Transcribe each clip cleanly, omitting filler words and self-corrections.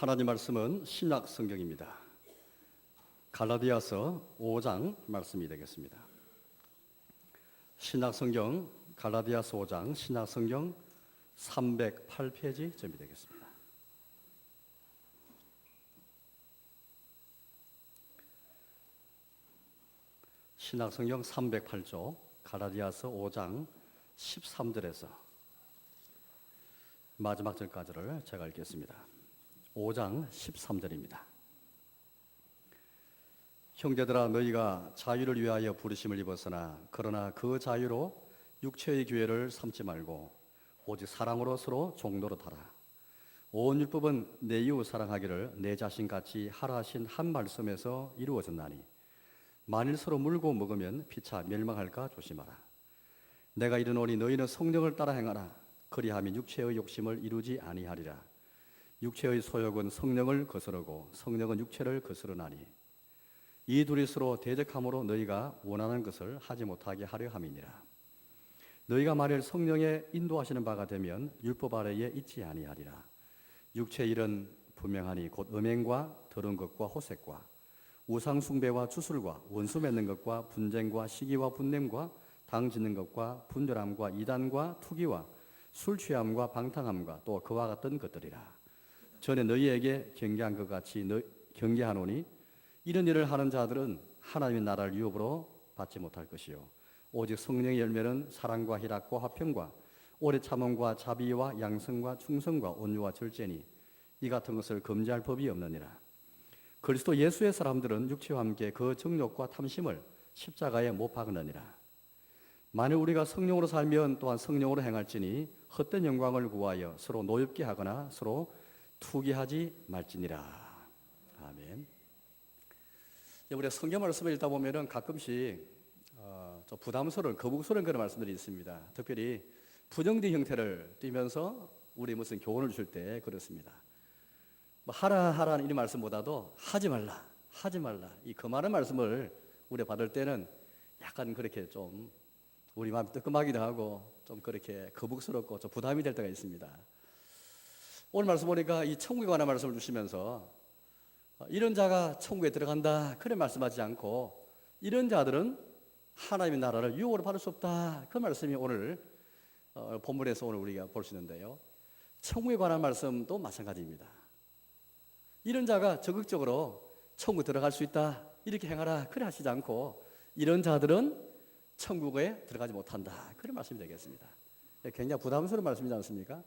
하나님 말씀은 신약 성경입니다. 갈라디아서 5장 말씀이 되겠습니다. 신약 성경 갈라디아서 5장 신약 성경 308페이지 점이 되겠습니다. 신약 성경 308조 갈라디아서 5장 13절에서 마지막 절까지를 제가 읽겠습니다. 5장 13절입니다. 형제들아, 너희가 자유를 위하여 부르심을 입었으나 그러나 그 자유로 육체의 기회를 삼지 말고 오직 사랑으로 서로 종노릇 하라. 온 율법은 내 이웃 사랑하기를 내 자신같이 하라 하신 한 말씀에서 이루어졌나니 만일 서로 물고 먹으면 피차 멸망할까 조심하라. 내가 이르노니 너희는 성령을 따라 행하라. 그리하면 육체의 욕심을 이루지 아니하리라. 육체의 소욕은 성령을 거스르고 성령은 육체를 거스르나니 이 둘이 서로 대적함으로 너희가 원하는 것을 하지 못하게 하려 함이니라. 너희가 만일 성령의 인도하시는 바가 되면 율법 아래에 있지 아니하리라. 육체의 일은 분명하니 곧 음행과 더러운 것과 호색과 우상 숭배와 주술과 원수 맺는 것과 분쟁과 시기와 분냄과 당 짓는 것과 분열함과 이단과 투기와 술 취함과 방탕함과 또 그와 같은 것들이라. 전에 너희에게 경계한 것 같이 경계하노니 이런 일을 하는 자들은 하나님의 나라를 유업으로 받지 못할 것이요 오직 성령의 열매는 사랑과 희락과 화평과 오래 참음과 자비와 양성과 충성과 온유와 절제니 이 같은 것을 금지할 법이 없느니라. 그리스도 예수의 사람들은 육체와 함께 그 정욕과 탐심을 십자가에 못 박느니라. 만일 우리가 성령으로 살면 또한 성령으로 행할지니 헛된 영광을 구하여 서로 노엽게 하거나 서로 투기하지 말지니라. 아멘. 우리가 성경 말씀을 읽다 보면은 가끔씩 좀 부담스러운 거북스러운 그런 말씀들이 있습니다. 특별히 부정적인 형태를 띠면서 우리 무슨 교훈을 줄 때 그렇습니다. 뭐 하라는 이 말씀보다도 하지 말라 이 그 많은 말씀을 우리 받을 때는 약간 그렇게 좀 우리 마음이 뜨끔하기도 하고 좀 그렇게 거북스럽고 좀 부담이 될 때가 있습니다. 오늘 말씀 보니까 이 천국에 관한 말씀을 주시면서 이런 자가 천국에 들어간다 그런 말씀하지 않고 이런 자들은 하나님의 나라를 유혹으로 받을 수 없다 그 말씀이 오늘 본문에서 오늘 우리가 볼 수 있는데요. 천국에 관한 말씀도 마찬가지입니다. 이런 자가 적극적으로 천국 들어갈 수 있다 이렇게 행하라 그래 하시지 않고 이런 자들은 천국에 들어가지 못한다 그런 말씀이 되겠습니다. 굉장히 부담스러운 말씀이지 않습니까?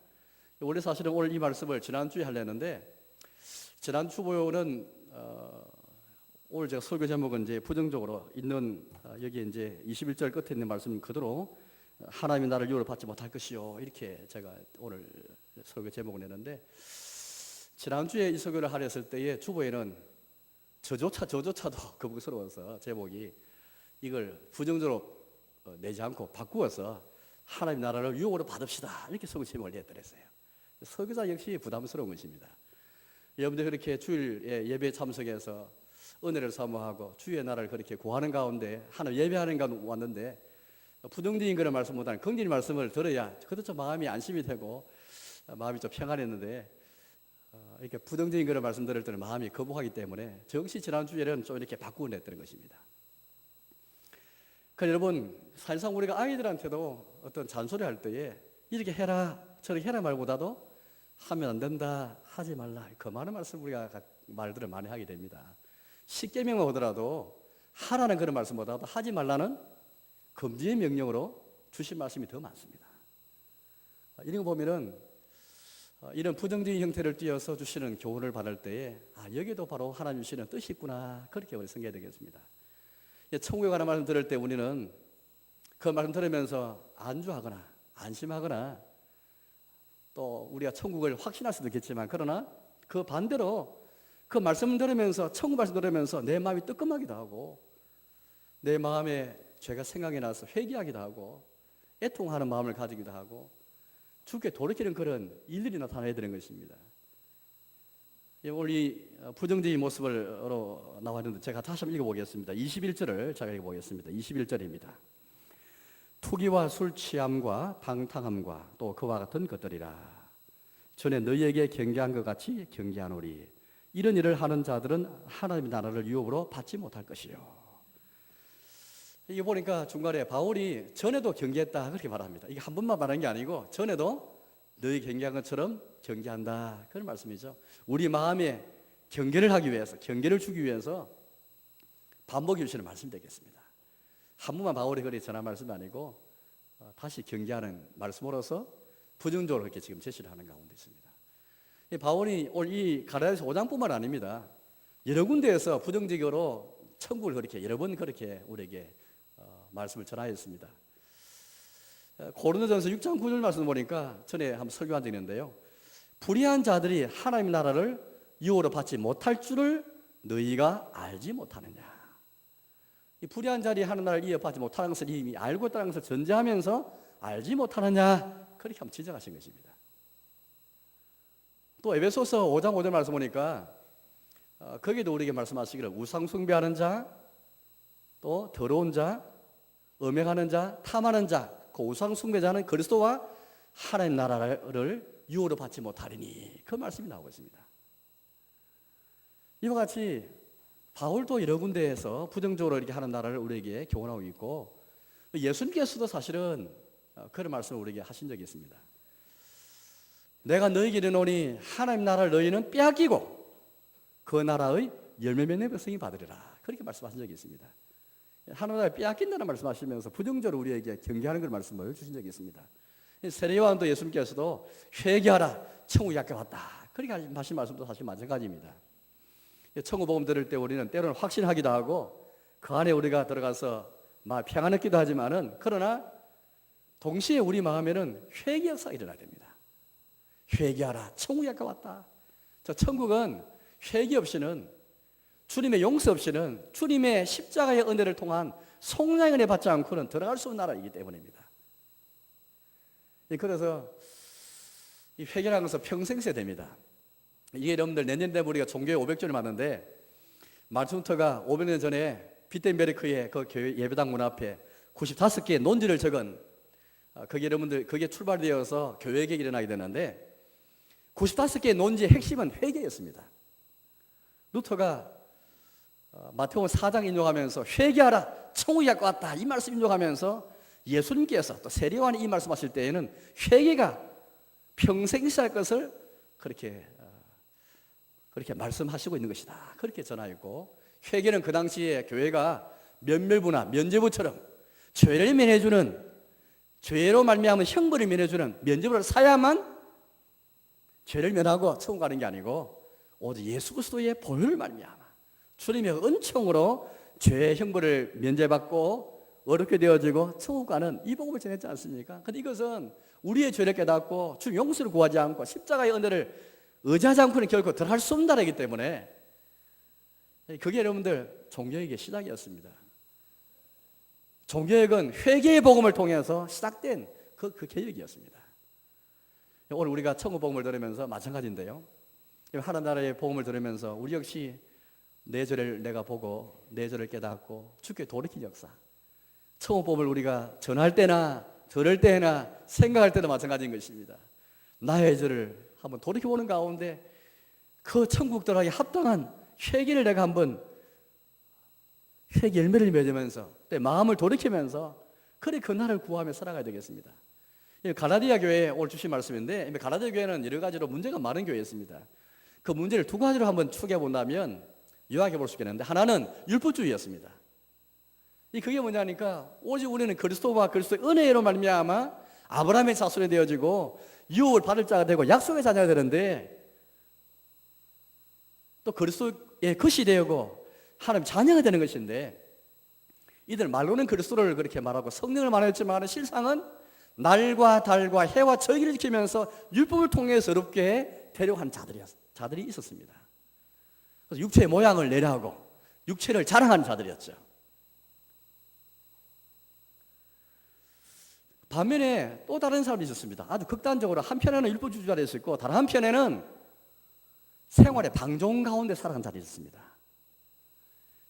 원래 사실은 오늘 이 말씀을 지난주에 하려는데 지난주보는 오늘 제가 설교 제목은 이제 부정적으로 있는 여기 이제 21절 끝에 있는 말씀 그대로 하나님의 나를 유혹을 받지 못할 것이요 이렇게 제가 오늘 설교 제목을 냈는데 지난주에 이 설교를 하려 했을 때에 주보에는 저조차도 거북스러워서 제목이 이걸 부정적으로 내지 않고 바꾸어서 하나님 나라를 유혹으로 받읍시다 이렇게 설교 제목을 냈더랬어요. 설교자 역시 부담스러운 것입니다. 여러분들 그렇게 주일 예배에 참석해서 은혜를 사모하고 주의 나라를 그렇게 구하는 가운데 하나님 예배하는 가운데 왔는데 부정적인 그런 말씀보다는 긍정적인 말씀을 들어야 그것도 좀 마음이 안심이 되고 마음이 좀 평안했는데 이렇게 부정적인 그런 말씀 들을 때는 마음이 거부하기 때문에 정시 지난주에는 좀 이렇게 바꾸어 냈던 것입니다. 그러니까 여러분 사실상 우리가 아이들한테도 어떤 잔소리 할 때에 이렇게 해라 저렇게 해라 말보다도 하면 안 된다 하지 말라 그 많은 말씀 우리가 말들을 많이 하게 됩니다. 십계명을 보더라도 하라는 그런 말씀보다도 하지 말라는 금지의 명령으로 주신 말씀이 더 많습니다. 이런 거 보면은 이런 부정적인 형태를 띄어서 주시는 교훈을 받을 때에 여기도 바로 하나님 주시는 뜻이 있구나 그렇게 우리 생각해야 되겠습니다. 천국에 관한 말씀 들을 때 우리는 그 말씀 들으면서 안주하거나 안심하거나 또 우리가 천국을 확신할 수도 있겠지만 그러나 그 반대로 그 말씀 들으면서 천국 말씀 들으면서 내 마음이 뜨끔하기도 하고 내 마음에 죄가 생각이 나서 회개하기도 하고 애통하는 마음을 가지기도 하고 주께 돌이키는 그런 일들이 나타나야 되는 것입니다. 오늘 이 부정적인 모습으로 나왔는데 제가 다시 한번 읽어보겠습니다. 21절을 제가 읽어보겠습니다. 21절입니다. 투기와 술 취함과 방탕함과 또 그와 같은 것들이라. 전에 너희에게 경계한 것 같이 경계하노리. 이런 일을 하는 자들은 하나님의 나라를 유업으로 받지 못할 것이요. 이게 보니까 중간에 바울이 전에도 경계했다 그렇게 말합니다. 이게 한 번만 말한 게 아니고 전에도 너희 경계한 것처럼 경계한다 그런 말씀이죠. 우리 마음에 경계를 하기 위해서, 경계를 주기 위해서 반복해 주시는 말씀이 되겠습니다. 한 번만 바울이 그렇게 전한 말씀이 아니고 다시 경계하는 말씀으로서 부정적으로 그렇게 지금 제시를 하는 가운데 있습니다. 바울이 올 이 갈라디아서 5장뿐만 아닙니다. 여러 군데에서 부정적으로 천국을 그렇게 여러 번 그렇게 우리에게 말씀을 전하였습니다. 고린도전서 6장 9절 말씀 보니까 전에 한번 설교한 적이 있는데요. 불의한 자들이 하나님의 나라를 유업으로 받지 못할 줄을 너희가 알지 못하느냐. 이 불의한 자들이 하나님의 나라를 이어받지 못하는 것을 이미 알고 있다는 것을 전제하면서 알지 못하느냐. 그렇게 한번 지적하신 것입니다. 또 에베소서 5장 5절 말씀 보니까 거기도 우리에게 말씀하시기를 우상 숭배하는 자, 또 더러운 자, 음행하는 자, 탐하는 자, 그 우상 숭배자는 그리스도와 하나님 나라를 유업으로 받지 못하리니 그 말씀이 나오고 있습니다. 이와 같이 바울도 여러 군데에서 부정적으로 이렇게 하는 나라를 우리에게 교훈하고 있고 예수님께서도 사실은 그런 말씀을 우리에게 하신 적이 있습니다. 내가 너희에게 이르노니 하나님 나라를 너희는 빼앗기고 그 나라의 열매 맺는 백성이 받으리라 그렇게 말씀하신 적이 있습니다. 하나님 나라를 빼앗긴다는 말씀하시면서 부정적으로 우리에게 경계하는 그런 말씀을 주신 적이 있습니다. 세례요한도 예수님께서도 회개하라 천국이 가까웠다 그렇게 하신 말씀도 사실 마찬가지입니다. 천국 복음 들을 때 우리는 때로는 확신하기도 하고 그 안에 우리가 들어가서 막 평안했기도 하지만은 그러나 동시에 우리 마음에는 회개 역사가 일어나야 됩니다. 회개하라 천국이 가까웠다. 저 천국은 회개 없이는 주님의 용서 없이는 주님의 십자가의 은혜를 통한 속량의 은혜 받지 않고는 들어갈 수 없는 나라이기 때문입니다. 그래서 이 회개라는 것은 평생 써야 됩니다. 이게 여러분들 내년 되면 우리가 종교회 500주년을 맞는데 마틴 루터가 500년 전에 비텐베르크의 그 교회 예배당 문 앞에 95개의 논지를 적은 그게 여러분들 그게 출발되어서 교회개혁이 일어나게 되는데 95개의 논지의 핵심은 회개였습니다. 루터가 마태복음 4장 인용하면서 회개하라 천국이 가까웠다 이 말씀 인용하면서 예수님께서 또 세례요한이 이 말씀하실 때에는 회개가 평생 있어야 할 것을 그렇게 말씀하시고 있는 것이다 그렇게 전하였고 회개는 그 당시에 교회가 면멸부나 면죄부처럼 죄를 면해주는 죄로 말미암은 형벌을 면해주는 면죄부를 사야만 죄를 면하고 천국 가는 게 아니고 오직 예수 그리스도의 보혈을 말미암아 주님의 은총으로 죄의 형벌을 면제받고 어렵게 되어지고 천국 가는 이 복음을 전했지 않습니까? 근데 이것은 우리의 죄를 깨닫고 주님 용서를 구하지 않고 십자가의 은혜를 의지하지 않고는 결코 들어갈 수 없는 나라이기 때문에 그게 여러분들 종교개혁의 시작이었습니다. 종교개혁은 회개의 복음을 통해서 시작된 그 개혁이었습니다. 오늘 우리가 천국 복음을 들으면서 마찬가지인데요. 하나님 나라의 복음을 들으면서 우리 역시 내 죄를 내가 보고 내 죄를 깨닫고 주께 돌이킨 역사. 천국 복음을 우리가 전할 때나 들을 때나 생각할 때도 마찬가지인 것입니다. 나의 죄를 한번 돌이켜보는 가운데 그 천국 들어가기 합당한 회개를 내가 한번 회개 열매를 맺으면서 때 마음을 돌이키면서 그래 그 나라를 구하며 살아가야 되겠습니다. 갈라디아 교회에 오늘 주신 말씀인데 갈라디아 교회는 여러 가지로 문제가 많은 교회였습니다. 그 문제를 두 가지로 한번 추구해 본다면 요약해 볼 수 있겠는데 하나는 율법주의였습니다. 그게 뭐냐니까 오직 우리는 그리스도와 그리스도의 은혜로 말미암아 아브라함의 자손이 되어지고 유업을 받을 자가 되고 약속의 자녀가 되는데 또 그리스도의 것이 되고 하나님 자녀가 되는 것인데 이들 말로는 그리스도를 그렇게 말하고 성령을 말했지만 실상은 날과 달과 해와 절기를 지키면서 율법을 통해서 어렵게 되려고 자들이 있었습니다. 그래서 육체의 모양을 내려하고 육체를 자랑하는 자들이었죠. 반면에 또 다른 사람이 있었습니다. 아주 극단적으로 한편에는 율법주의자가 있었고 다른 한편에는 생활의 방종 가운데 살아가는 자들이 있었습니다.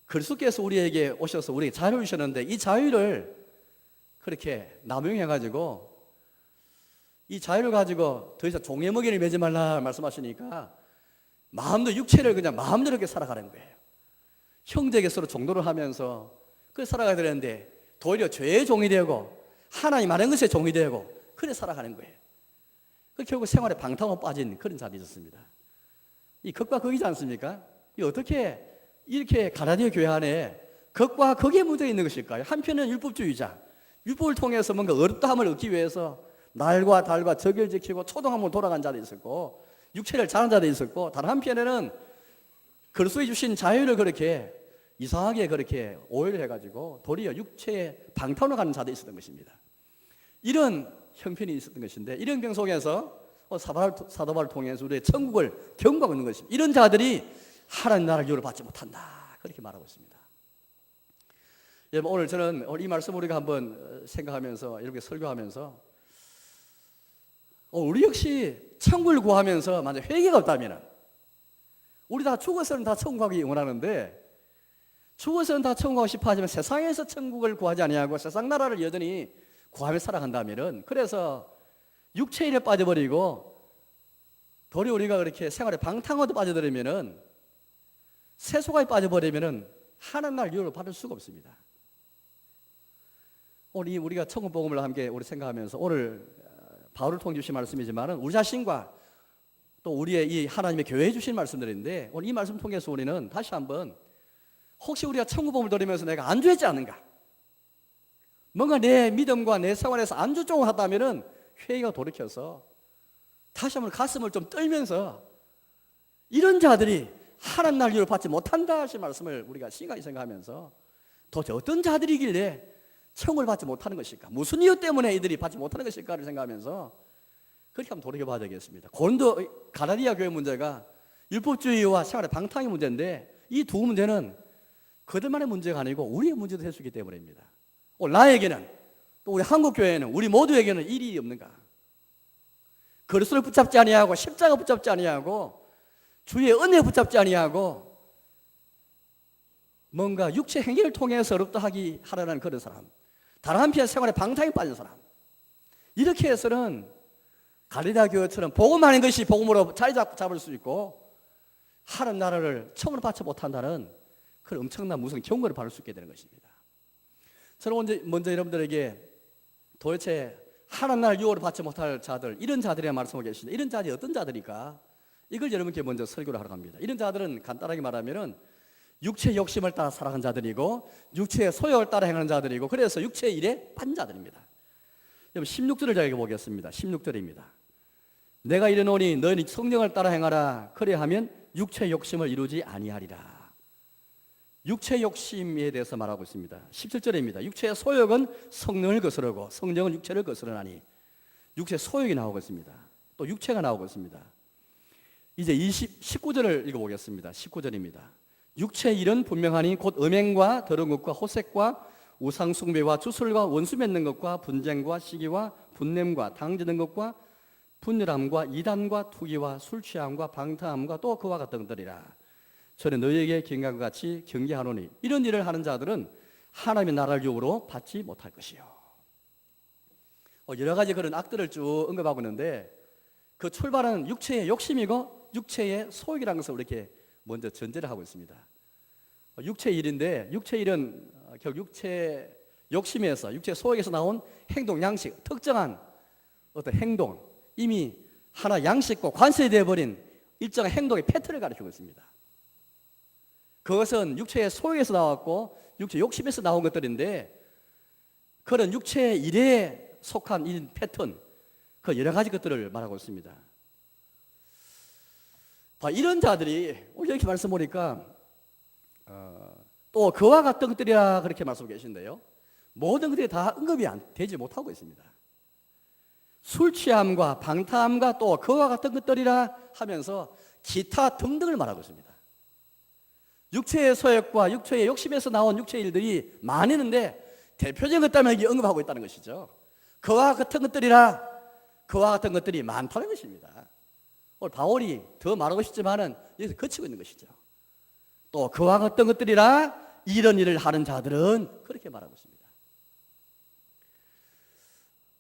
그리스도께서 우리에게 오셔서 우리에게 자유를 주셨는데 이 자유를 그렇게 남용해가지고 이 자유를 가지고 더 이상 종의 먹이를 매지 말라 말씀하시니까 마음도 육체를 그냥 마음대로 이렇게 살아가는 거예요. 형제에게 서로 종노를 하면서 그렇게 살아가야 되는데 도리어 죄의 종이 되고 하나님 아는 것에 종이 되고 그래 살아가는 거예요. 그 결국 생활에 방탕으로 빠진 그런 자들이 있었습니다. 이 극과 극이지 않습니까? 이 어떻게 이렇게 가나디아 교회 안에 극과 극의 문제가 있는 것일까요? 한편은 율법주의자, 율법을 통해서 뭔가 어렵다함을 얻기 위해서 날과 달과 적을 지키고 초동함으로 돌아간 자도 있었고 육체를 자는 자도 있었고, 다른 한편에는 그리스도에 주신 자유를 그렇게 이상하게 그렇게 오해를 해가지고 도리어 육체의 방탕으로 가는 자도 있었던 것입니다. 이런 형편이 있었던 것인데, 이런 병 속에서 사도바를 통해서 우리의 천국을 경고하고 있는 것입니다. 이런 자들이 하나님 나라를 유를 받지 못한다, 그렇게 말하고 있습니다. 여러분, 오늘 저는 이 말씀 우리가 한번 생각하면서 여러분께 설교하면서 우리 역시 천국을 구하면서 만약 회개가 없다면, 우리 다 죽어서는 다 천국 가기 원하는데 죽어서는 다 천국 가고 싶어 하지만 세상에서 천국을 구하지 아니하고 세상 나라를 여전히 구하며 살아간다면은, 그래서 육체 일에 빠져버리고 도리 우리가 그렇게 생활에 방탕하도 빠져들면은, 세속에 빠져버리면은 하나님 나라를 유를 받을 수가 없습니다. 오늘 우리가 천국 복음을 함께 우리 생각하면서 오늘 바울을 통해 주신 말씀이지만은 우리 자신과 또 우리의 이 하나님의 교회에 주신 말씀들인데, 오늘 이 말씀 통해서 우리는 다시 한번 혹시 우리가 천국 복음을 들으면서 내가 안주했지 않은가, 뭔가 내 믿음과 내 생활에서 안주 쪽을 하다면은 회의가 돌이켜서 다시 한번 가슴을 좀 떨면서 이런 자들이 하나님 나라를 유를 받지 못한다 하신 말씀을 우리가 심각히 생각하면서 도대체 어떤 자들이길래 천국을 받지 못하는 것일까, 무슨 이유 때문에 이들이 받지 못하는 것일까를 생각하면서 그렇게 한번 돌이켜봐야 되겠습니다. 고린도 가나디아 교회 문제가 율법주의와 생활의 방탕의 문제인데, 이 두 문제는 그들만의 문제가 아니고 우리의 문제도 될 수 있기 때문입니다. 나에게는, 또 우리 한국교회는, 우리 모두에게는 일이 없는가? 그리스도를 붙잡지 아니하고 십자가 붙잡지 아니하고 주의 은혜 붙잡지 아니하고 뭔가 육체 행위를 통해서 어렵다 하라는 그런 사람, 다른 한편 생활에 방탕에 빠진 사람, 이렇게 해서는 가나디아 교회처럼 복음하는 것이 복음으로 자리 잡을 수 있고 하나님 나라를 천국을 받지 못한다는 그런 엄청난 무서운 경고를 받을 수 있게 되는 것입니다. 저는 먼저 여러분들에게 도대체 하나님 나라를 유혹을 받지 못할 자들, 이런 자들이라 말씀하고 계시는데, 이런 자들이 어떤 자들일까? 이걸 여러분께 먼저 설교를 하러 갑니다. 이런 자들은 간단하게 말하면은 육체의 욕심을 따라 살아가는 자들이고 육체의 소욕을 따라 행하는 자들이고, 그래서 육체의 일에 빠진 자들입니다. 여러분 16절을 제가 읽어보겠습니다. 16절입니다. 내가 이르노니 너희는 성령을 따라 행하라. 그래하면 육체의 욕심을 이루지 아니하리라. 육체의 욕심에 대해서 말하고 있습니다. 17절입니다. 육체의 소욕은 성령을 거스르고 성령은 육체를 거스르나니, 육체의 소욕이 나오고 있습니다. 또 육체가 나오고 있습니다. 이제 19절을 읽어보겠습니다. 19절입니다. 육체의 일은 분명하니 곧 음행과 더러운 것과 호색과 우상숭배와 주술과 원수 맺는 것과 분쟁과 시기와 분냄과 당지는 것과 분열함과 이단과 투기와 술취함과 방탕함과 또 그와 같은 것들이라. 저는 너희에게 경계함과 같이 경계하노니 이런 일을 하는 자들은 하나님의 나라를 유업으로 받지 못할 것이요. 여러 가지 그런 악들을 쭉 언급하고 있는데, 그 출발은 육체의 욕심이고 육체의 소욕이라는 것을 이렇게 먼저 전제를 하고 있습니다. 육체의 일인데, 육체의 일은 결국 육체 욕심에서, 육체 소욕에서 나온 행동 양식, 특정한 어떤 행동, 이미 하나 양식과 관세되어 버린 일정한 행동의 패턴을 가리키고 있습니다. 그것은 육체의 소욕에서 나왔고 육체 욕심에서 나온 것들인데, 그런 육체의 일에 속한 이 패턴, 그 여러 가지 것들을 말하고 있습니다. 이런 자들이 오늘 이렇게 말씀 보니까 또 그와 같은 것들이라 그렇게 말씀하고 계신데요, 모든 것들이 다 언급이 되지 못하고 있습니다. 술 취함과 방탕함과 또 그와 같은 것들이라 하면서 기타 등등을 말하고 있습니다. 육체의 소욕과 육체의 욕심에서 나온 육체의 일들이 많았는데 대표적인 것들만 여기 언급하고 있다는 것이죠. 그와 같은 것들이라, 그와 같은 것들이 많다는 것입니다. 오늘 바울이 더 말하고 싶지만은 여기서 거치고 있는 것이죠. 또 그와 같은 것들이라 이런 일을 하는 자들은 그렇게 말하고 있습니다.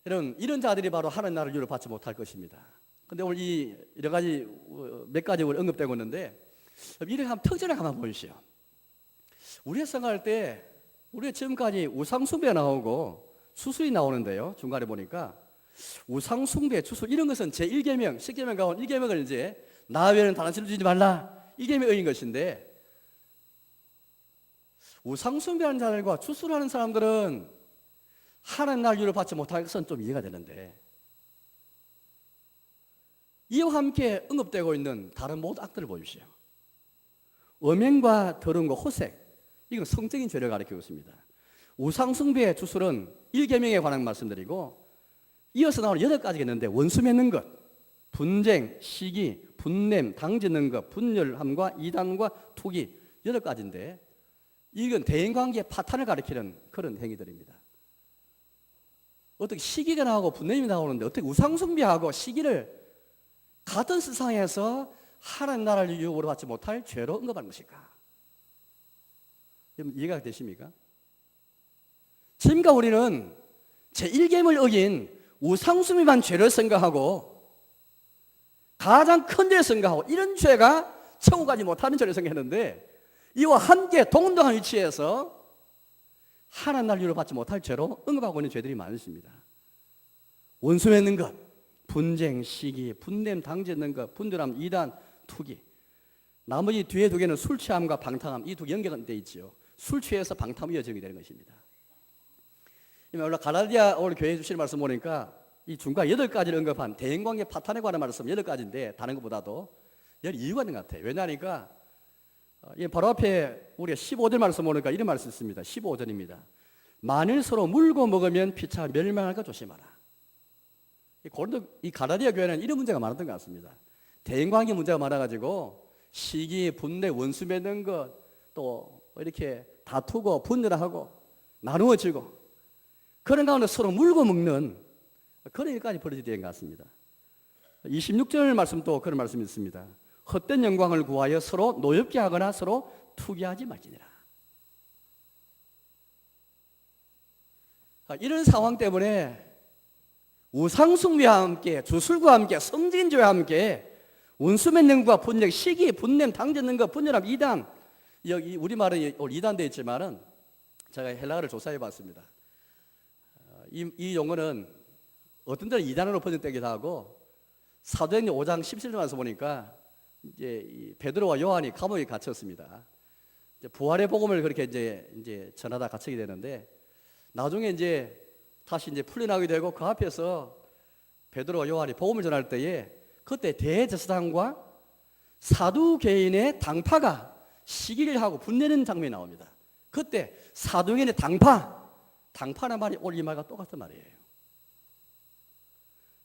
이런 자들이 바로 하나님 나라를 유를 받지 못할 것입니다. 근데 오늘 이 여러 가지 몇 가지 언급되고 있는데 이렇게 한번 특징을 한번 보십시오. 우리가 생각할 때 우리가 지금까지 우상숭배 나오고 수술이 나오는데요. 중간에 보니까 우상숭배, 추수 이런 것은 제1계명, 10계명 가운데 1계명을 이제 나 외에는 다른 신을 주지 말라. 1계명의 것인데 우상숭배하는 자들과 추수하는 사람들은 하나님 나라를 유를 받지 못할 것은 좀 이해가 되는데 이와 함께 언급되고 있는 다른 모든 악들을 보십시오. 음행과 더러움과 호색, 이건 성적인 죄를 가리키고 있습니다. 우상숭배의 주술은 1계명에 관한 말씀드리고 이어서 나오는 8가지가 있는데 원수 맺는 것, 분쟁, 시기, 분냄, 당짓는 것, 분열함과 이단과 투기 8가지인데 이건 대인관계의 파탄을 가리키는 그런 행위들입니다. 어떻게 시기가 나오고 분냄이 나오는데 어떻게 우상숭배하고 시기를 같은 세상에서 하나님 나라를 유업으로 받지 못할 죄로 언급하는 것일까? 이해가 되십니까? 지금까지 우리는 제1계명을 어긴 우상숭배만 죄를 생각하고 가장 큰 죄를 생각하고 이런 죄가 천국 가지 못하는 죄를 생각했는데 이와 함께 동등한 위치에서 하나님 나라를 받지 못할 죄로 언급하고 있는 죄들이 많습니다. 원수 맺는 것, 분쟁, 시기, 분냄, 당짓는 것, 분열함, 이단, 투기. 나머지 뒤에 2개는 술 취함과 방탕함, 이 2개 연결되어 있죠. 술 취해서 방탕 이어지게 되는 것입니다. 오늘 가라디아 오늘 교회 주시는 말씀 보니까 이 중간 8가지를 언급한 대인관계 파탄에 관한 말씀 8가지인데 다른 것보다도 여러 이유가 있는 것 같아요. 왜냐하니까 바로 앞에 우리가 15절 말씀 보니까 이런 말씀 있습니다. 15절입니다. 만일 서로 물고 먹으면 피차 멸망할까 조심하라. 이 가라디아 교회는 이런 문제가 많았던 것 같습니다. 대인관계 문제가 많아가지고 시기, 분내, 원수 맺는 것, 또 이렇게 다투고 분열하고 나누어지고 그런 가운데 서로 물고 먹는 그런 일까지 벌어지게 된 것 같습니다. 26절 말씀도 그런 말씀이 있습니다. 헛된 영광을 구하여 서로 노엽게 하거나 서로 투기하지 말지니라. 이런 상황 때문에 우상숭배와 함께 주술과 함께 성진죄와 함께 원수 맺는 것과 분쟁, 시기, 분냄, 당짓는 것, 분열함, 이단. 여기 우리말은 이단 되어 있지만은 제가 헬라어를 조사해 봤습니다. 이 용어는 어떤 데는 이단으로 번역되기도 하고 사도행전 5장 17절에서 보니까 이제 베드로와 요한이 감옥에 갇혔습니다. 이제 부활의 복음을 그렇게 이제 전하다 갇히게 되는데 나중에 이제 다시 이제 풀려나게 되고 그 앞에서 베드로와 요한이 복음을 전할 때에 그때 대제사장과 사두개인의 당파가 시기를 하고 분내는 장면이 나옵니다. 그때 사두개인의 당파라는 말이 오늘 이 말과 똑같은 말이에요.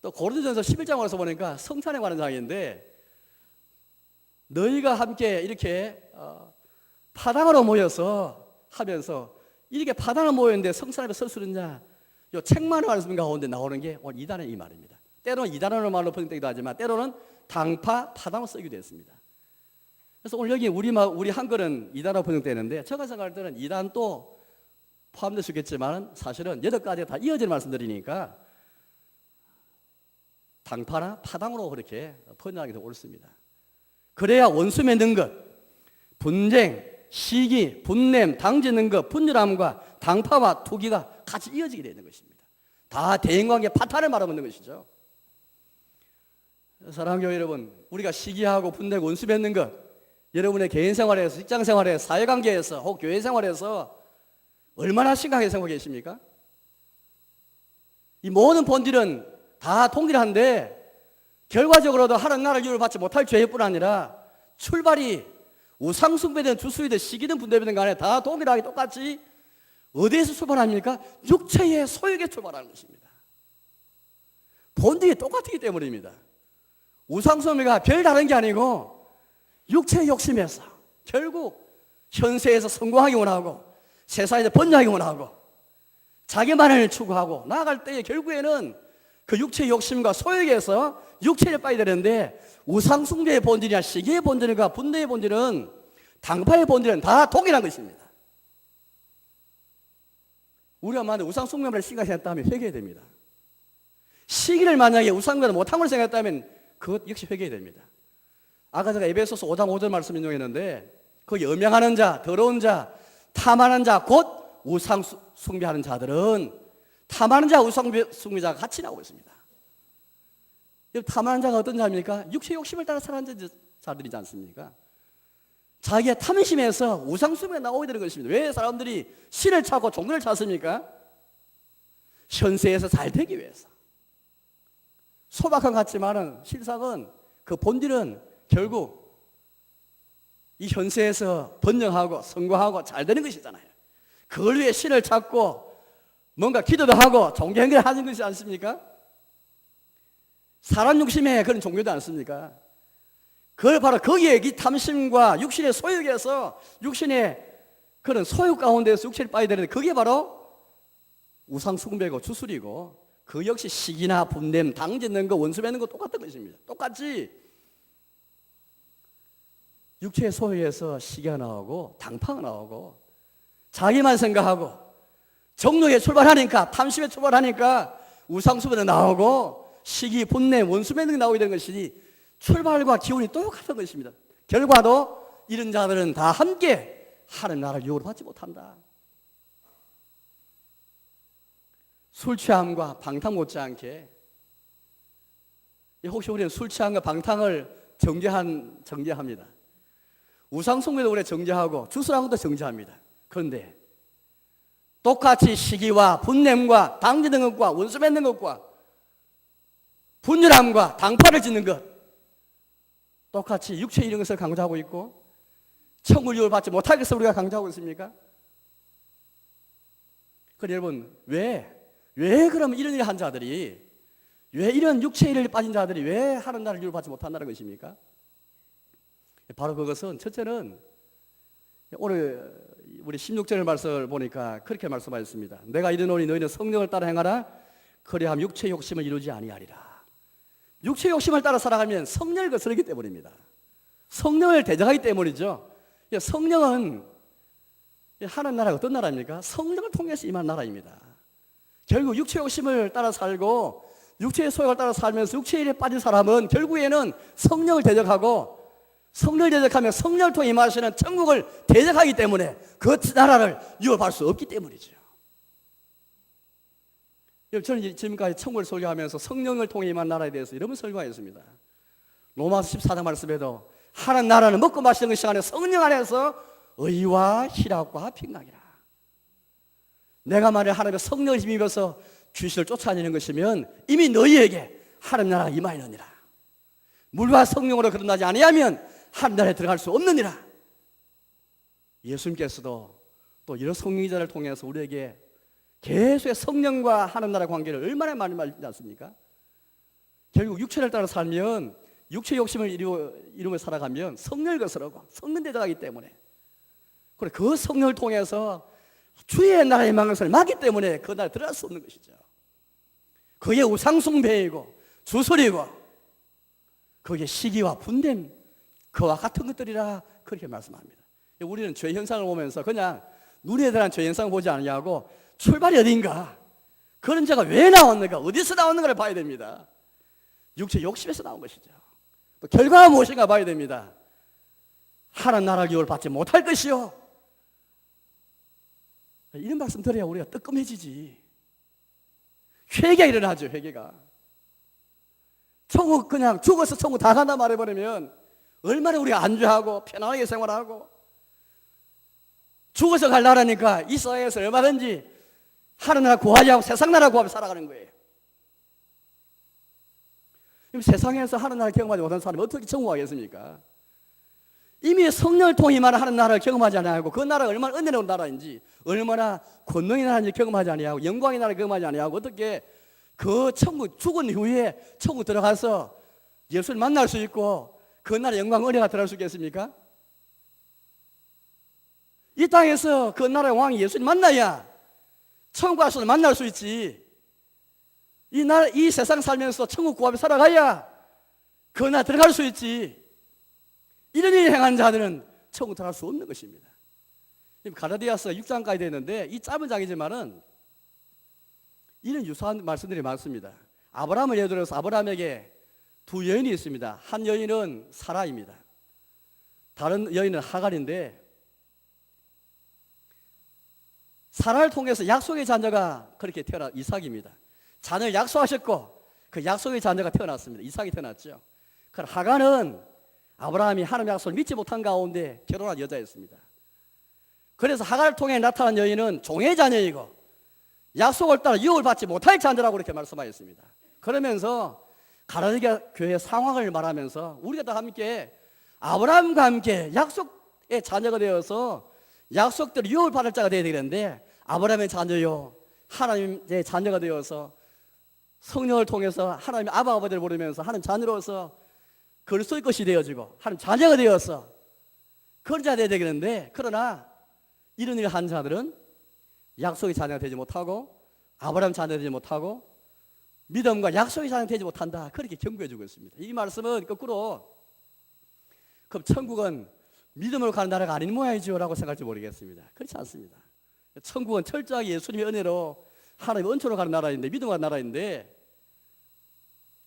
또 고린도전서 11장에서 보니까 성찬에 관한 장인데 너희가 함께 이렇게 파당으로 모여서 하면서 이렇게 파당으로 모였는데 성찬에 설 수 있느냐? 이 책만의 말씀 가운데 나오는 게 오늘 이단의 이 말입니다. 때로는 이단으로 말로 번역되기도 하지만 때로는 당파, 파당으로 쓰기도 했습니다. 그래서 오늘 여기 우리 한글은 이단으로 번역되는데 제가 생각할 때는 이단도 포함될 수 있겠지만 사실은 8가지가 다 이어지는 말씀드리니까 당파나 파당으로 그렇게 번역하기 더 옳습니다. 그래야 원수 맺는 것, 분쟁, 시기, 분냄, 당짓는 것, 분열함과 당파와 투기가 같이 이어지게 되는 것입니다. 다 대인관계 파탄을 말하고 있는 것이죠. 사랑하는 교회 여러분, 우리가 시기하고 분내고 원수 맺는 것, 여러분의 개인 생활에서, 직장 생활에서, 사회관계에서, 혹 교회 생활에서 얼마나 심각하게 생각하고 계십니까? 이 모든 본질은 다 동일한데 결과적으로도 하나님 나라를 유를 받지 못할 죄일 뿐 아니라 출발이 우상숭배든 주수이든 시기든 분대든 간에 다 동일하게 똑같이 어디에서 출발합니까? 육체의 소욕에 출발하는 것입니다. 본질이 똑같기 때문입니다. 우상숭배가 별 다른 게 아니고 육체의 욕심에서 결국 현세에서 성공하기 원하고 세상에서 번영하기 원하고 자기만을 추구하고 나아갈 때에 결국에는 그 육체의 욕심과 소욕에서 육체를 빠야 되는데 우상숭배의 본질이나 시기의 본질과 분노의 본질은 당파의 본질은 다 동일한 것입니다. 우리가 만약 우상숭배를 생각했다면 회개해야 됩니다. 시기를 만약에 우상보다 못한 걸 생각했다면 그것 역시 회개됩니다. 아까 제가 에베소서 5장 5절 말씀 인용했는데 그 여명하는 자, 더러운 자, 탐하는 자, 곧 우상 숭배하는 자들은 탐하는 자, 우상 숭배자가 같이 나오고 있습니다. 탐하는 자가 어떤 자입니까? 육체 욕심을 따라 살아가는 자들이지 않습니까? 자기의 탐심에서 우상 숭배가 나오게 되는 것입니다. 왜 사람들이 신을 찾고 종교를 찾습니까? 현세에서 잘 되기 위해서. 소박한 것 같지만은 실상은 그 본질은 결국 이 현세에서 번영하고 성공하고 잘 되는 것이잖아요. 그걸 위해 신을 찾고 뭔가 기도도 하고 종교 행위를 하는 것이지 않습니까? 사람 욕심에 그런 종교도 않습니까? 그걸 바로 거기에 이 탐심과 육신의 소욕에서 육신의 그런 소욕 가운데서 육신을 빠야 되는데 그게 바로 우상 숭배고 주술이고 그 역시 시기나 분냄, 당 짓는 거, 원수 맺는 거 똑같은 것입니다. 똑같이 육체의 소욕에서 시기가 나오고 당파가 나오고 자기만 생각하고 정욕에 출발하니까 탐심에 출발하니까 우상 숭배도 나오고 시기, 분냄, 원수 맺는 게 나오게 되는 것이니 출발과 기운이 똑같은 것입니다. 결과도 이런 자들은 다 함께 하는 나라를 유혹을 받지 못한다. 술 취함과 방탕 못지않게 혹시 우리는 술 취함과 방탕을 정죄합니다. 우상 숭배도 우리가 정죄하고 주술하는 것도 정죄합니다. 그런데 똑같이 시기와 분냄과 당 짓는 것과 원수 맺는 것과 분열함과 당파를 짓는 것 똑같이 육체 이런 것을 강조하고 있고 천국 유혹을 받지 못하게 해서 우리가 강조하고 있습니까? 그럼 여러분 왜 그럼 이런 일을 한 자들이 왜 이런 육체 일을 빠진 자들이 왜 하는 날을 유혹을 받지 못한다는 것입니까? 바로 그것은 첫째는 오늘 우리 16절 말씀을 보니까 그렇게 말씀하셨습니다. 내가 이르노니 너희는 성령을 따라 행하라 그리하면 육체 욕심을 이루지 아니하리라. 육체 욕심을 따라 살아가면 성령을 거스르기 때문입니다. 성령을 대적하기 때문이죠. 성령은 하는 나라가 어떤 나라입니까? 성령을 통해서 임한 나라입니다. 결국 육체 욕심을 따라 살고 육체의 소욕을 따라 살면서 육체의 일에 빠진 사람은 결국에는 성령을 대적하고 성령을 대적하면 성령을 통해 임하시는 천국을 대적하기 때문에 그 나라를 유업할 수 없기 때문이죠. 저는 지금까지 천국을 설교하면서 성령을 통해 임한 나라에 대해서 이런 설교했습니다. 로마서 14장 말씀에도 하나님 나라는 먹고 마시는 것이 아니라 성령 안에서 의와 희락과 평강이라. 내가 만약 하나님의 성령을 힘입어서 귀신을 쫓아내는 것이면 이미 너희에게 하나님 나라가 임하였느니라. 물과 성령으로 거듭나지 아니하면 하나님 나라에 들어갈 수 없느니라. 예수님께서도 또 이런 성령자를 통해서 우리에게 계속 성령과 하나님 나라 관계를 얼마나 많이 말하지 않습니까? 결국 육체를 따라 살면 육체 욕심을 이루며 살아가면 성령을 거스르고 성령 대적하기 때문에 그리고 그 성령을 통해서 주의 나라의 망것을 막기 때문에 그 나라에 들어갈 수 없는 것이죠. 그게 우상숭배이고 주술이고 그게 시기와 분냄 그와 같은 것들이라 그렇게 말씀합니다. 우리는 죄 현상을 보면서 그냥 눈에 대한 죄 현상을 보지 않냐고 출발이 어딘가 그런 죄가 왜 나왔는가 어디서 나왔는가를 봐야 됩니다. 육체 욕심에서 나온 것이죠. 또 결과가 무엇인가 봐야 됩니다. 하나님 나라 유혹을 받지 못할 것이요. 이런 말씀 들어야 우리가 뜨끔해지지. 회개가 일어나죠. 회개가. 천국 그냥 죽어서 천국 다 간다 말해버리면 얼마나 우리가 안주하고 편안하게 생활하고 죽어서 갈 나라니까 이 사회에서 얼마든지 하는 나라 구하지 않고 세상 나라 구하며 살아가는 거예요. 그럼 세상에서 하는 나라를 경험하지 못한 사람이 어떻게 천국 가겠습니까? 이미 성령을 통해만 하는 나라를 경험하지 않고 그 나라가 얼마나 은혜로운 나라인지 얼마나 권능의 나라인지 경험하지 않고 영광의 나라를 경험하지 않고 어떻게 그 천국 죽은 후에 천국 들어가서 예수를 만날 수 있고 그 나라 영광 은혜가 들어갈 수 있겠습니까? 이 땅에서 그 나라의 왕이 예수를 만나야 천국 가서 만날 수 있지. 이 세상 살면서 천국 구하며 살아가야 그 나라 들어갈 수 있지. 이런 일을 행한 자들은 천국 들어갈 수 없는 것입니다. 갈라디아서 6장까지 되는데 이 짧은 장이지만은 이런 유사한 말씀들이 많습니다. 아브라함을 예를 들어서 아브라함에게 두 여인이 있습니다. 한 여인은 사라입니다. 다른 여인은 하갈인데, 사라를 통해서 약속의 자녀가 그렇게 이삭입니다. 자녀를 약속하셨고 그 약속의 자녀가 태어났습니다. 이삭이 태어났죠. 그럼 하갈은 아브라함이 하나님의 약속을 믿지 못한 가운데 결혼한 여자였습니다. 그래서 하갈을 통해 나타난 여인은 종의 자녀이고 약속을 따라 유업을 받지 못할 자녀라고 이렇게 말씀하였습니다. 그러면서 가라디아 교회 상황을 말하면서 우리가 다 함께 아브라함과 함께 약속의 자녀가 되어서 약속대로 유업을 받을 자가 되어야 되는데, 아브라함의 자녀요 하나님의 자녀가 되어서 성령을 통해서 하나님의 아버지를 부르면서 하나님 자녀로서 그리스도의 것이 되어지고 하나님 자녀가 되어서 그런 자가 되어야 되겠는데, 그러나 이런 일을 한 자들은 약속의 자녀가 되지 못하고 아브라함 자녀가 되지 못하고 믿음과 약속의 자녀가 되지 못한다, 그렇게 경고해 주고 있습니다. 이 말씀은 거꾸로 그럼 천국은 믿음으로 가는 나라가 아닌 모양이죠 라고 생각할지 모르겠습니다. 그렇지 않습니다. 천국은 철저하게 예수님의 은혜로 하나님의 은총으로 가는 나라인데, 믿음으로 가는 나라인데,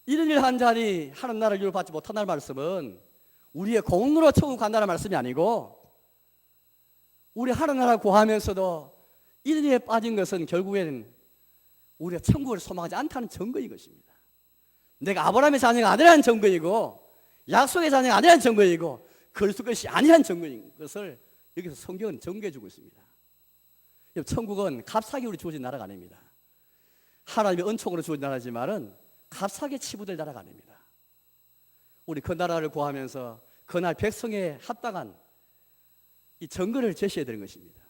이런 일 한 자리 하나님 나라를 유를 받지 못한다는 말씀은 우리의 공로로 천국 간다는 말씀이 아니고, 우리 하나님 나라를 구하면서도 이런 일에 빠진 것은 결국에는 우리가 천국을 소망하지 않다는 증거인 것입니다. 내가 아브라함의 자녀가 아니라는 증거이고 약속의 자녀가 아니라는 증거이고 그리스도 것이 아니라는 증거인 것을 여기서 성경은 증거해 주고 있습니다. 천국은 값싸게 우리 주어진 나라가 아닙니다. 하나님의 은총으로 주어진 나라지만은 값싸게 치부될 나라가 아닙니다. 우리 그 나라를 구하면서 그날 백성에 합당한 이 증거를 제시해야 되는 것입니다.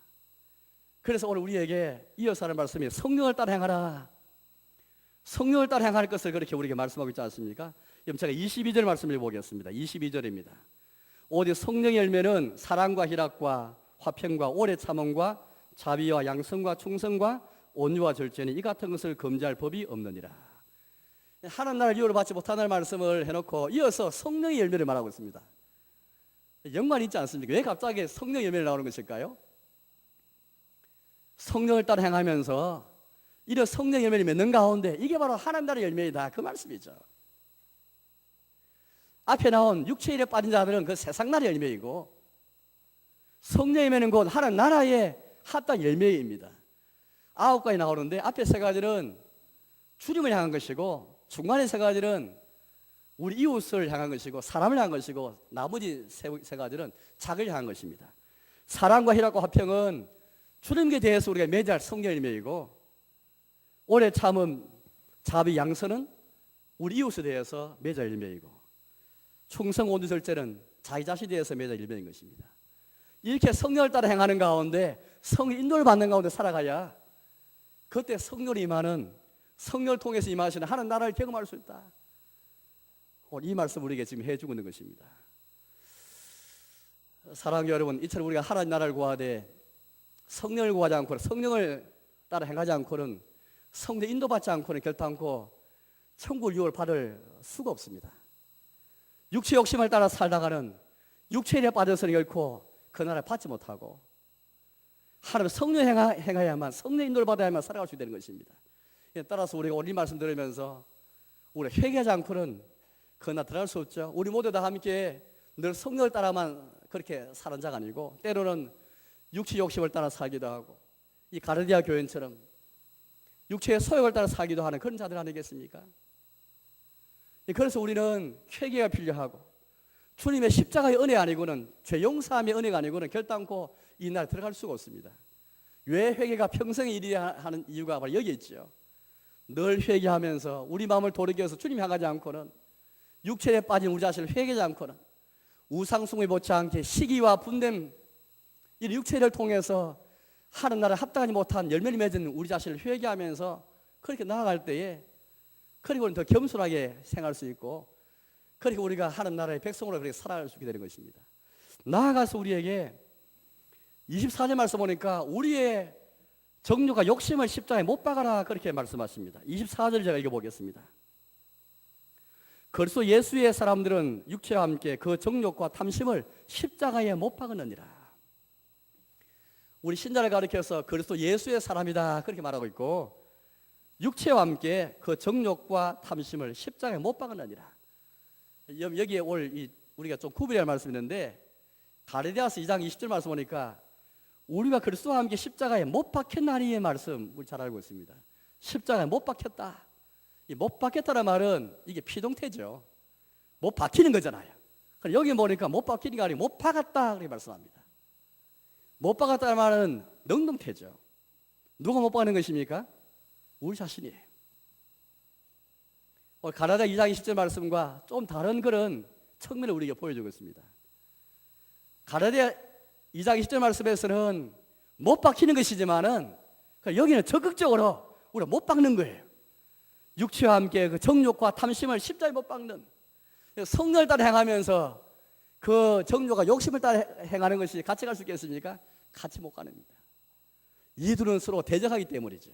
그래서 오늘 우리에게 이어서 하는 말씀이 성령을 따라 행하라. 성령을 따라 행할 것을 그렇게 우리에게 말씀하고 있지 않습니까? 그럼 제가 22절 말씀을 보겠습니다. 22절입니다. 오직 성령의 열매는 사랑과 희락과 화평과 오래 참음과 자비와 양성과 충성과 온유와 절제니 이 같은 것을 금지할 법이 없느니라. 하나님 나라를 유업을 받지 못하는 말씀을 해놓고 이어서 성령의 열매를 말하고 있습니다. 연관이 있지 않습니까? 왜 갑자기 성령의 열매를 나오는 것일까요? 성령을 따라 행하면서 이런 성령의 열매를 맺는 가운데 이게 바로 하나님 나라의 열매이다, 그 말씀이죠. 앞에 나온 육체의 일에 빠진 자들은 그 세상 나라의 열매이고, 성령의 열매는 곧 하나님 나라의 합당 열매입니다. 9가지 나오는데 앞에 3가지는 주님을 향한 것이고, 중간에 3가지는 우리 이웃을 향한 것이고 사람을 향한 것이고, 나머지 3가지는 자기를 향한 것입니다. 사랑과 희락과 화평은 주님께 대해서 우리가 맺을 성령의 열매이고, 오래 참음, 자비, 양선은 우리 이웃에 대해서 맺을 열매이고, 충성, 온유, 절제는 자기 자신에 대해서 맺을 열매인 것입니다. 이렇게 성령을 따라 행하는 가운데, 성령 인도를 받는 가운데 살아가야 그때 성령이 임하는, 성령을 통해서 임하시는 하나님 나라를 경험할 수 있다. 오늘 이 말씀 우리에게 지금 해주고 있는 것입니다. 사랑하는 여러분, 이처럼 우리가 하나님 나라를 구하되 성령을 구하지 않고는, 성령을 따라 행하지 않고는, 성령 인도받지 않고는 결단코 천국을 유업을 받을 수가 없습니다. 육체 욕심을 따라 살다가는 육체에 대해 빠져서는 결코 그 나라를 받지 못하고, 하나님 성령 행해야만, 성령 인도를 받아야만 살아갈 수 있는 것입니다. 따라서 우리가 오늘 이 말씀 들으면서 우리가 회개하지 않고는 그 나라 들어갈 수 없죠. 우리 모두 다 함께 늘 성령을 따라만 그렇게 사는 자가 아니고, 때로는 육체 욕심을 따라 살기도 하고, 이 가르디아 교인처럼 육체의 소욕을 따라 살기도 하는 그런 자들 아니겠습니까? 그래서 우리는 회개가 필요하고, 주님의 십자가의 은혜 아니고는, 죄 용서함의 은혜가 아니고는 결단코 이 나라에 들어갈 수가 없습니다. 왜 회개가 평생의 일이야 하는 이유가 바로 여기 있죠. 늘 회개하면서 우리 마음을 돌이켜서 주님 향하지 않고는, 육체에 빠진 우리 자신을 회개하지 않고는, 우상숭배 못지않게 시기와 분냄, 이 육체를 통해서 하는 나라에 합당하지 못한 열매를 맺은 우리 자신을 회개하면서 그렇게 나아갈 때에, 그리고 더 겸손하게 생활할 수 있고, 그리고 우리가 하는 나라의 백성으로 그렇게 살아갈 수 있게 되는 것입니다. 나아가서 우리에게 24절 말씀 보니까 우리의 정욕과 욕심을 십자가에 못 박아라, 그렇게 말씀하십니다. 24절 제가 읽어보겠습니다. 그리스도 예수의 사람들은 육체와 함께 그 정욕과 탐심을 십자가에 못 박았느니라. 우리 신자를 가리켜서 그리스도 예수의 사람이다, 그렇게 말하고 있고, 육체와 함께 그 정욕과 탐심을 십자가에 못 박으느니라. 여기에 우리가 좀 구별해야 할 말씀이 있는데, 갈라디아서 2장 20절 말씀 보니까 우리가 그리스도와 함께 십자가에 못 박혔나니의 말씀 우리 잘 알고 있습니다. 십자가에 못 박혔다. 이 못 박혔다는 말은 이게 피동태죠. 못 박히는 거잖아요. 여기 보니까 못 박히는 게 아니고 못 박았다 그렇게 말씀합니다. 못 박았다는 말은 능동태죠. 누가 못 박는 것입니까? 우리 자신이에요. 오늘 갈라디아 2장 20절 말씀과 좀 다른 그런 측면을 우리에게 보여주고 있습니다. 갈라디아 2장 20절 말씀에서는 못 박히는 것이지만은 여기는 적극적으로 우리가 못 박는 거예요. 육체와 함께 그 정욕과 탐심을 십자가에 못 박는, 성령을 따라 행하면서 그 정욕과 욕심을 따라 행하는 것이 같이 갈 수 있겠습니까? 같이 못 가능합니다. 이 둘은 서로 대적하기 때문이죠.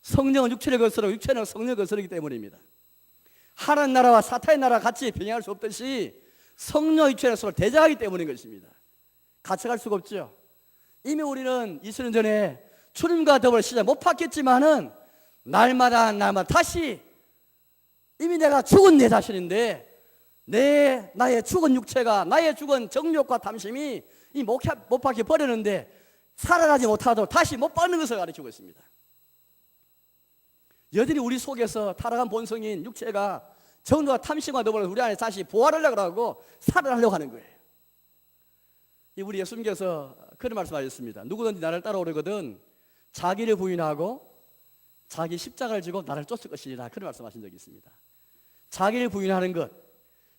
성령은 육체를 거스르고 육체는 성령을 거스르기 때문입니다. 하나님 나라와 사탄의 나라 같이 병행할 수 없듯이 성령 육체는 서로 대적하기 때문인 것입니다. 같이 갈 수가 없죠. 이미 우리는 2000년 전에 주님과 더불어 시작 못 박혔지만은 날마다 다시 이미 내가 죽은 내 자신인데 나의 죽은 육체가 나의 죽은 정욕과 탐심이 못 박혀 버렸는데 살아나지 못하도록 다시 못 박는 것을 가르치고 있습니다. 여전히 우리 속에서 타락한 본성인 육체가 정욕과 탐심과 더불어 우리 안에 다시 부활하려고 하고 살아나려고 하는 거예요. 우리 예수님께서 그런 말씀하셨습니다. 누구든지 나를 따라오려거든 자기를 부인하고 자기 십자가를 지고 나를 쫓을 것이라 그런 말씀하신 적이 있습니다. 자기를 부인하는 것,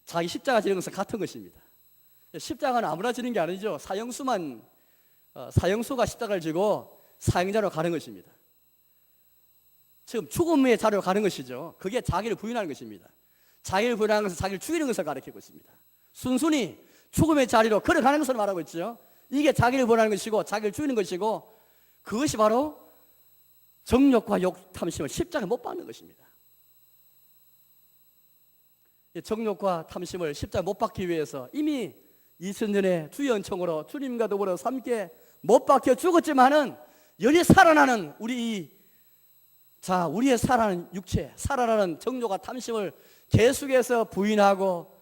자기 십자가 지는 것은 같은 것입니다. 십자가는 아무나 지는 게 아니죠. 사형수가 십자가를 지고 사형자로 가는 것입니다. 지금 죽음의 자리로 가는 것이죠. 그게 자기를 부인하는 것입니다. 자기를 부인하는 것은 자기를 죽이는 것을 가리키고 있습니다. 순순히 죽음의 자리로 걸어가는 것을 말하고 있죠. 이게 자기를 부인하는 것이고 자기를 죽이는 것이고 그것이 바로 정욕과 탐심을 십자가에 못 박는 것입니다. 정욕과 탐심을 십자가에 못 박기 위해서 이미 2000년의 주의 은총으로 주님과 더불어 함께 못 박혀 죽었지만은 여기 살아나는 우리의 살아나는 육체, 살아나는 정욕과 탐심을 계속해서 부인하고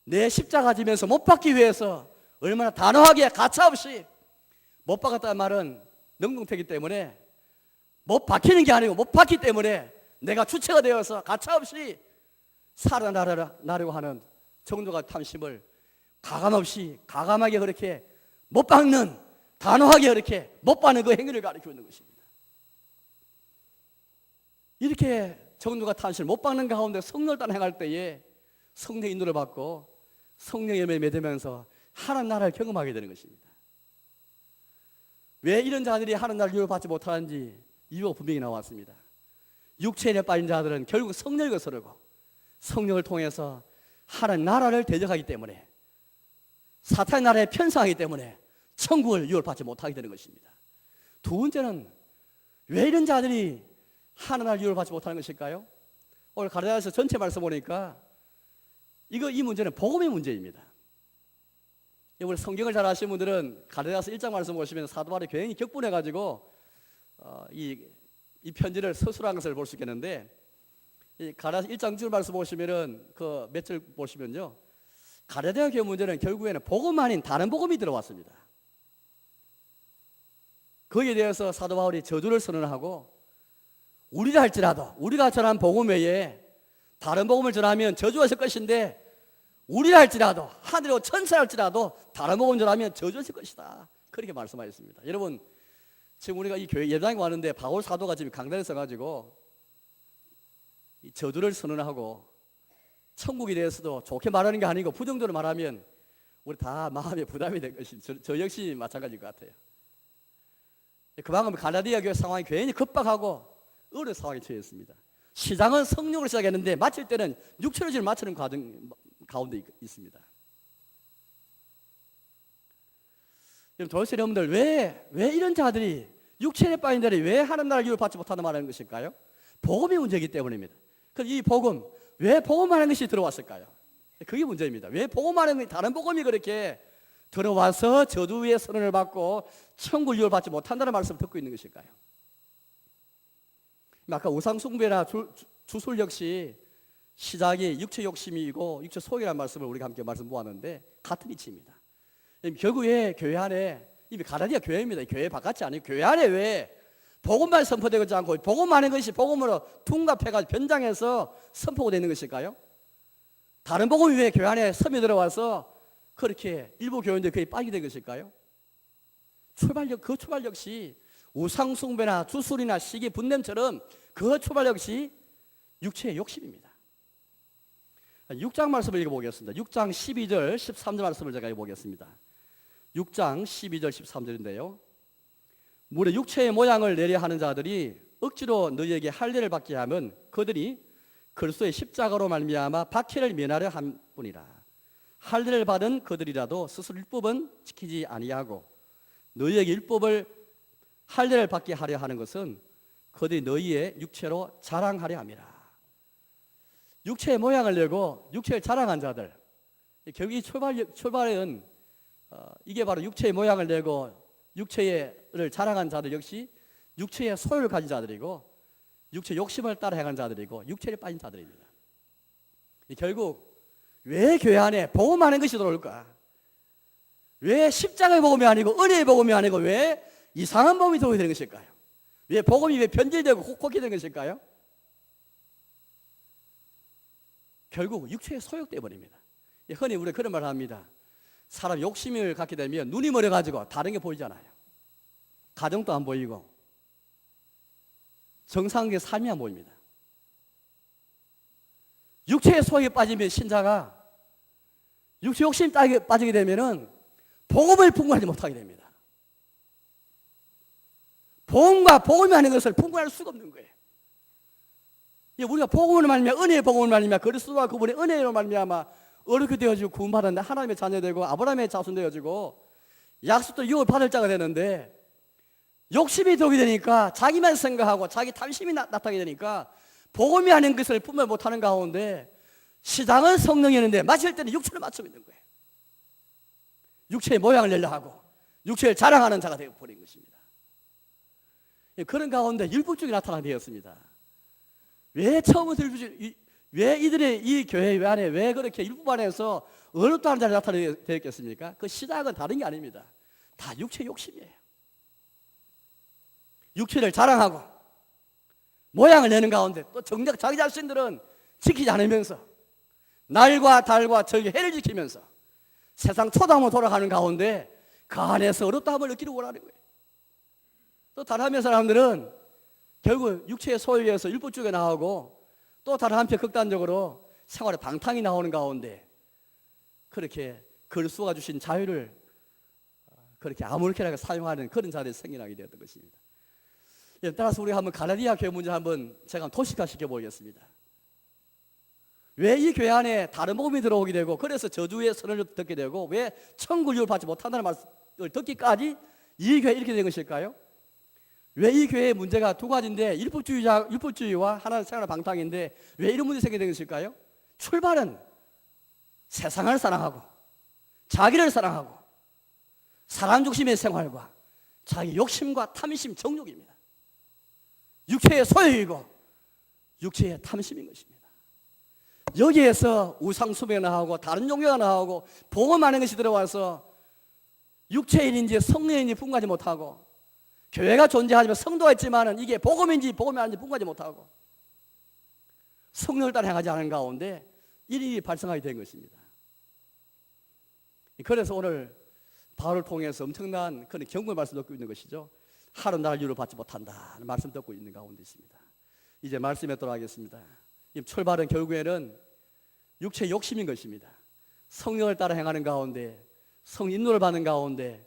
내 십자가 지면서 못 박기 위해서 얼마나 단호하게 가차없이 못 박았다는 말은 능동태기 때문에 못 박히는 게 아니고 못 박기 때문에 내가 주체가 되어서 가차없이 살아나려고 하는 정욕과 탐심을 가감하게 그렇게 못 박는, 단호하게 그렇게 못 박는 그 행위를 가르치고 있는 것입니다. 이렇게 정욕과 탐심을 못 박는 가운데 성령을 따라 행할 때에 성령의 인도를 받고 성령의 열매를 맺으면서 하나님 나라를 경험하게 되는 것입니다. 왜 이런 자들이 하나님 나라를 유혹 받지 못하는지 이유가 분명히 나왔습니다. 육체에 빠진 자들은 결국 성령을 거스르고 성령을 통해서 하나님 나라를 대적하기 때문에 사탄의 나라에 편성하기 때문에 천국을 유혹을 받지 못하게 되는 것입니다. 두 번째는 왜 이런 자들이 하나님 나라를 유혹을 받지 못하는 것일까요? 오늘 갈라디아서 전체 말씀 보니까 이 문제는 복음의 문제입니다. 우리 성경을 잘 아시는 분들은 갈라디아서 1장 말씀 보시면 사도 바울이 굉장히 격분해가지고 이 편지를 서술한 것을 볼 수 있겠는데, 이 갈라디아서 1장 줄 말씀 보시면은 그 몇 절 보시면요, 갈라디아 교회 문제는 결국에는 복음 아닌 다른 복음이 들어왔습니다. 거기에 대해서 사도 바울이 저주를 선언하고, 우리라 할지라도 우리가 전한 복음 외에 다른 복음을 전하면 저주하실 것인데, 우리라 할지라도 하늘이고 천사 할지라도 다른 복음 전하면 저주하실 것이다, 그렇게 말씀하셨습니다. 여러분, 지금 우리가 이 교회 예배당에 왔는데 바울 사도가 지금 강단에 서가지고 이 저주를 선언하고 천국에 대해서도 좋게 말하는 게 아니고 부정적으로 말하면 우리 다 마음에 부담이 될 것입니다. 저 역시 마찬가지일 것 같아요. 그만큼 갈라디아 교회 상황이 괜히 급박하고 어려운 상황에 처했습니다. 시작은 성령으로 시작했는데 마칠 때는 육체로 지금 마치는 과정 가운데 있습니다. 도대체 여러분들 왜 이런 자들이 육체에 빠진 자들이 왜 하나님 나라를 유혹 받지 못한다 말하는 것일까요? 복음이 문제이기 때문입니다. 그럼 이 복음, 왜 복음하는 것이 들어왔을까요? 그게 문제입니다. 왜 복음하는 다른 복음이 그렇게 들어와서 저주 위에 선언을 받고 천국을 유혹 받지 못한다는 말씀을 듣고 있는 것일까요? 아까 우상숭배나 주술 역시 시작이 육체 욕심이고 육체 소욕이라는 말씀을 우리가 함께 말씀 보았는데 같은 이치입니다. 결국에 교회 안에 이미 가라디아 교회입니다. 교회 바깥이 아니고 교회 안에 왜 복음만 선포되지 않고 복음하는 것이 복음으로 둔갑해가지고 변장해서 선포가 되는 것일까요? 다른 복음이 왜 교회 안에 섬이 들어와서 그렇게 일부 교인들이 거의 빠지게 된 것일까요? 그 출발 역시 우상숭배나 주술이나 시기 분냄처럼 그 출발 역시 육체의 욕심입니다. 6장 말씀을 읽어보겠습니다. 6장 12절 13절 말씀을 제가 읽어보겠습니다. 6장 12절 13절인데요. 무릇 육체의 모양을 내려 하는 자들이 억지로 너희에게 할례를 받게 하면 그들이 그리스도의 십자가로 말미암아 박해를 면하려 한 뿐이라. 할례를 받은 그들이라도 스스로 율법은 지키지 아니하고 너희에게 율법을 할례를 받게 하려 하는 것은 그들이 너희의 육체로 자랑하려 함이라. 육체의 모양을 내고 육체를 자랑한 자들, 결국 이 출발은 이게 바로 육체의 모양을 내고 육체를 자랑한 자들 역시 육체의 소유를 가진 자들이고 육체 욕심을 따라 행하는 자들이고 육체에 빠진 자들입니다. 결국 왜 교회 안에 복음하는 것이 들어올까? 왜 십자가의 복음이 아니고 은혜의 복음이 아니고 왜 이상한 복음이 들어오게 되는 것일까요? 왜 복음이 왜 변질되고 혹혹히 되는 것일까요? 결국 육체의 소욕 때문입니다. 흔히 우리가 그런 말을 합니다. 사람 욕심을 갖게 되면 눈이 멀어가지고 다른 게 보이잖아요. 가정도 안 보이고 정상의 삶이 안 보입니다. 육체의 소욕에 빠지면 신자가 육체 욕심에 빠지게 되면은 복음을 풍부하지 못하게 됩니다. 복음과 복음이 아닌 것을 풍부할 수가 없는 거예요. 우리가 복음을 말미암아 은혜의 복음을 말미암아 그리스도와 그분의 은혜로 말미암아 어렵게 되어지고 구원받았는데 하나님의 자녀 되고 아브라함의 자손 되어지고 약속도 유업을 받을 자가 되는데 욕심이 들어오게 되니까 자기만 생각하고 자기 탐심이 나타나게 되니까 복음이 아닌 것을 분별 못하는 가운데 시작은 성령이었는데 마칠 때는 육체를 맞추고 있는 거예요. 육체의 모양을 내려 하고 육체를 자랑하는 자가 되어버린 것입니다. 그런 가운데 율법주의 나타나게 되었습니다. 왜 처음부터 왜 이들의 이 교회 안에 왜 그렇게 율법 안에서 어렵다 하는 자를 나타나게 되었겠습니까? 그 시작은 다른 게 아닙니다. 다 육체의 욕심이에요. 육체를 자랑하고 모양을 내는 가운데 또 정작 자기 자신들은 지키지 않으면서 날과 달과 절기 해를 지키면서 세상 초담으로 돌아가는 가운데 그 안에서 어렵다함을 느끼는 원하는 거예요. 또 다른 한편 사람들은 결국 육체의 소유에서 율법 쪽에 나오고 또 다른 한편 극단적으로 생활의 방탕이 나오는 가운데 그렇게 그리스도가 주신 자유를 그렇게 아무렇게나 사용하는 그런 자리에 생겨나게 되었던 것입니다. 따라서 우리가 한번 가라디아 교회 문제 한번 제가 도식화시켜 보겠습니다. 왜 이 교회 안에 다른 복음이 들어오게 되고 그래서 저주의 선언을 듣게 되고 왜 천국을 받지 못한다는 말씀을 듣기까지 이 교회에 이렇게 된 것일까요? 왜 이 교회의 문제가 두 가지인데 율법주의와 하나는 생활 방탕인데 왜 이런 문제 생기게 된 것일까요? 출발은 세상을 사랑하고 자기를 사랑하고 사람 중심의 생활과 자기 욕심과 탐심, 정욕입니다. 육체의 소유이고 육체의 탐심인 것입니다. 여기에서 우상숭배가 나오고 다른 종교가 나오고 복음하는 것이 들어와서 육체인인지 성령인지 분간하지 못하고 교회가 존재하지만 성도가 있지만 이게 복음인지 복음이 아닌지 분간하지 못하고 성령을 따라 행하지 않은 가운데 일이 발생하게 된 것입니다. 그래서 오늘 바울을 통해서 엄청난 그런 경고의 말씀 듣고 있는 것이죠. 하루 날 유를 받지 못한다는 말씀 듣고 있는 가운데 있습니다. 이제 말씀에 돌아가겠습니다. 이 출발은 결국에는 육체의 욕심인 것입니다. 성령을 따라 행하는 가운데 성인도를 받는 가운데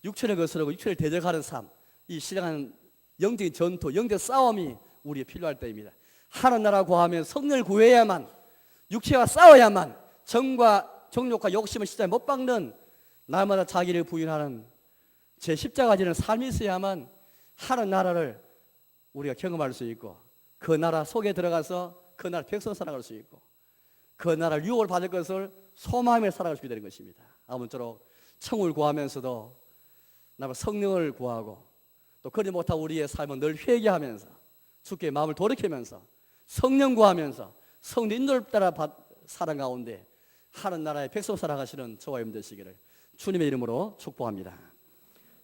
육체를 거스르고 육체를 대적하는 삶, 이 시작하는 영적인 전투, 영적 싸움이 우리에 필요할 때입니다. 하나님 나라 구하면 성령을 구해야만 육체와 싸워야만 정과 정욕과 욕심을 십자가에 못 박는 날마다 자기를 부인하는 제 십자가 지는 삶이 있어야만 하나님 나라를 우리가 경험할 수 있고 그 나라 속에 들어가서 그 나라 백성 살아갈 수 있고 그 나라 유혹을 받을 것을 소망하며 살아갈 수 있게 되는 것입니다. 아무쪼록 천국을 구하면서도 나라 성령을 구하고 또 그리 못한 우리의 삶은 늘 회개하면서 주께 마음을 돌이키면서 성령 구하면서 성령 인도를 따라 살아가운데 하는 나라의 백성 살아가시는 저와 여러분 되시기를 주님의 이름으로 축복합니다.